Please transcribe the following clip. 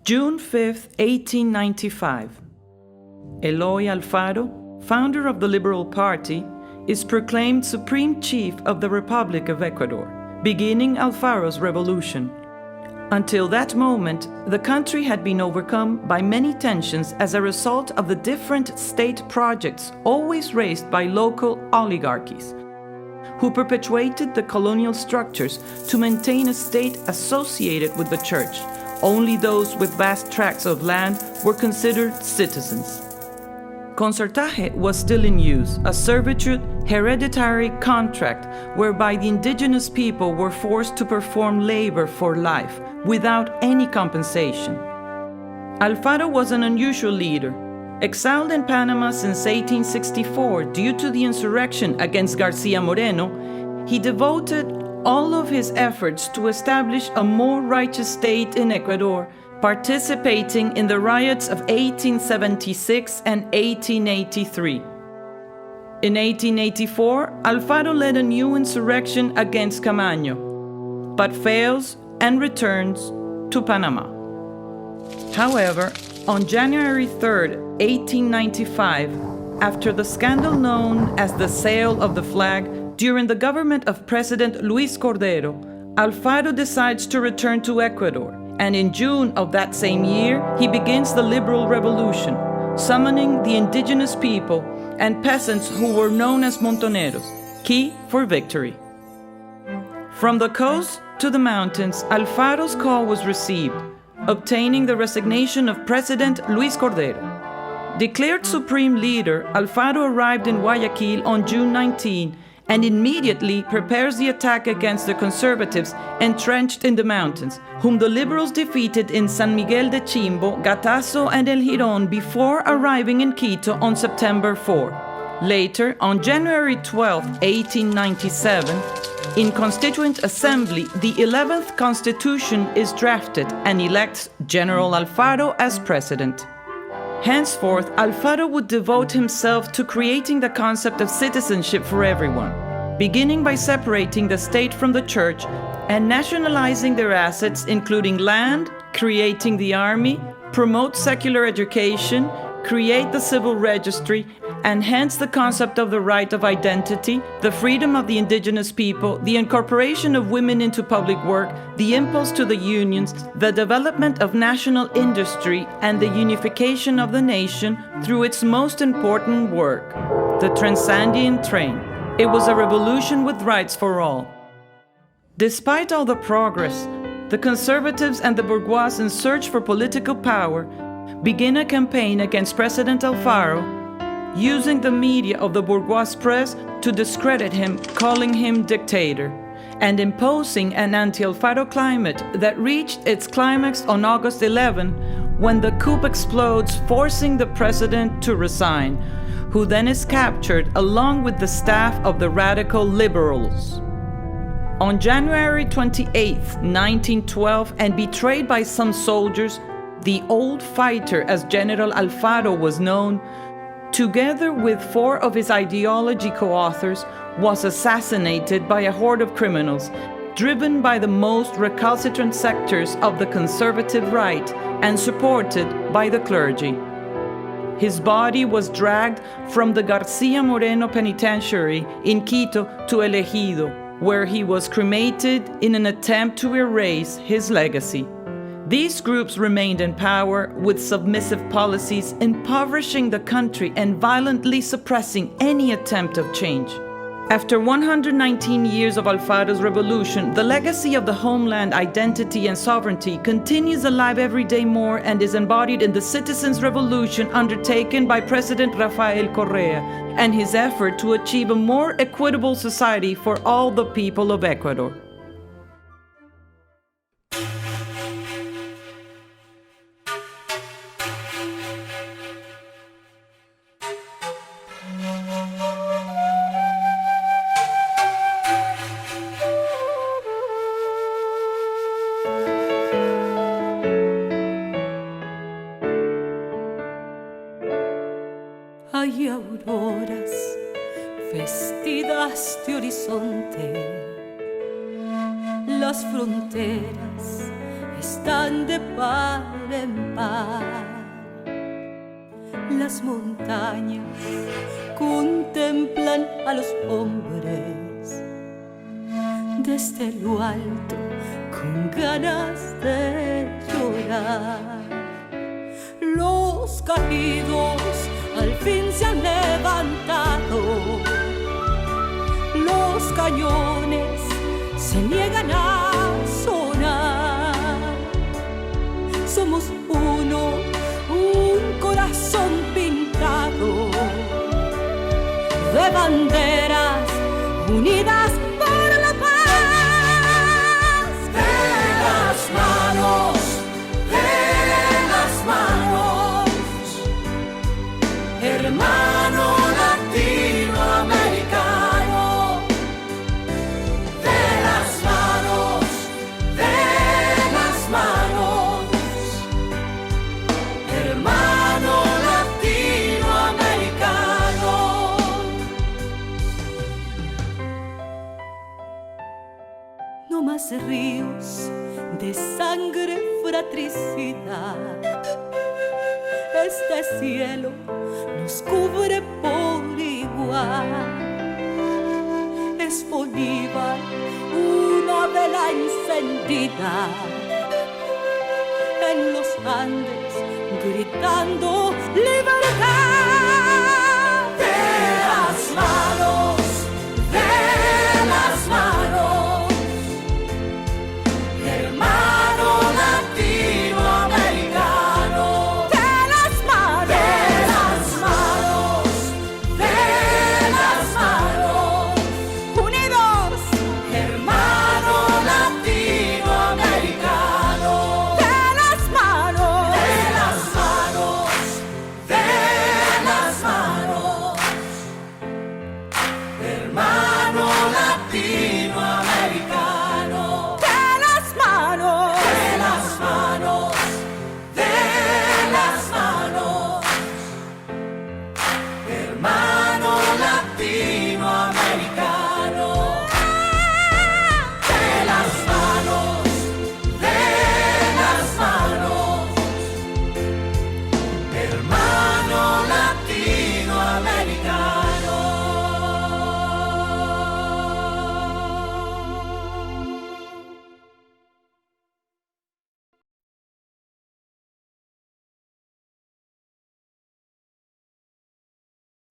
June 5, 1895. Eloy Alfaro, founder of the Liberal Party, is proclaimed Supreme Chief of the Republic of Ecuador, beginning Alfaro's revolution. Until that moment, the country had been overcome by many tensions as a result of the different state projects always raised by local oligarchies, who perpetuated the colonial structures to maintain a state associated with the church. Only those with vast tracts of land were considered citizens. Concertaje was still in use, a servitude hereditary contract whereby the indigenous people were forced to perform labor for life without any compensation. Alfaro was an unusual leader. Exiled in Panama since 1864 due to the insurrection against García Moreno, he devoted all of his efforts to establish a more righteous state in Ecuador, participating in the riots of 1876 and 1883. In 1884, Alfaro led a new insurrection against Camaño, but fails and returns to Panama. However, on January 3, 1895, after the scandal known as the sale of the flag during the government of President Luis Cordero, Alfaro decides to return to Ecuador, and in June of that same year, he begins the Liberal Revolution, summoning the indigenous people and peasants who were known as montoneros, key for victory. From the coast to the mountains, Alfaro's call was received, obtaining the resignation of President Luis Cordero. Declared supreme leader, Alfaro arrived in Guayaquil on June 19 and immediately prepares the attack against the conservatives entrenched in the mountains, whom the liberals defeated in San Miguel de Chimbo, Gatazo, and El Jirón before arriving in Quito on September 4. Later, on January 12, 1897, in Constituent Assembly, the 11th Constitution is drafted and elects General Alfaro as president. Henceforth, Alfaro would devote himself to creating the concept of citizenship for everyone, beginning by separating the state from the church and nationalizing their assets, including land, creating the army, promote secular education, create the civil registry, and hence the concept of the right of identity, the freedom of the indigenous people, the incorporation of women into public work, the impulse to the unions, the development of national industry, and the unification of the nation through its most important work, the Transandine train. It was a revolution with rights for all. Despite all the progress, the conservatives and the bourgeois in search for political power begin a campaign against President Alfaro, using the media of the bourgeois press to discredit him, calling him dictator, and imposing an anti-Alfaro climate that reached its climax on August 11, when the coup explodes, forcing the president to resign, who then is captured along with the staff of the radical liberals. On January 28, 1912, and betrayed by some soldiers, the old fighter, as General Alfaro was known, together with 4 of his ideology co-authors, was assassinated by a horde of criminals, driven by the most recalcitrant sectors of the conservative right and supported by the clergy. His body was dragged from the García Moreno Penitentiary in Quito to El Ejido, where he was cremated in an attempt to erase his legacy. These groups remained in power with submissive policies, impoverishing the country and violently suppressing any attempt of change. After 119 years of Alfaro's revolution, the legacy of the homeland identity and sovereignty continues alive every day more and is embodied in the citizens' revolution undertaken by President Rafael Correa and his effort to achieve a more equitable society for all the people of Ecuador. Hay auroras vestidas de horizonte, las fronteras están de par en par. Las montañas contemplan a los hombres desde lo alto con ganas de llorar. Los caídos al fin se han levantado, los cañones se niegan a sonar. Somos uno, un corazón pintado de banderas unidas por la paz. De las manos, hermano latinoamericano. De las manos, hermano latinoamericano. No más ríos de sangre fratricida. Este cielo nos cubre por igual. Es Bolívar, una vela encendida en los Andes, gritando libertad.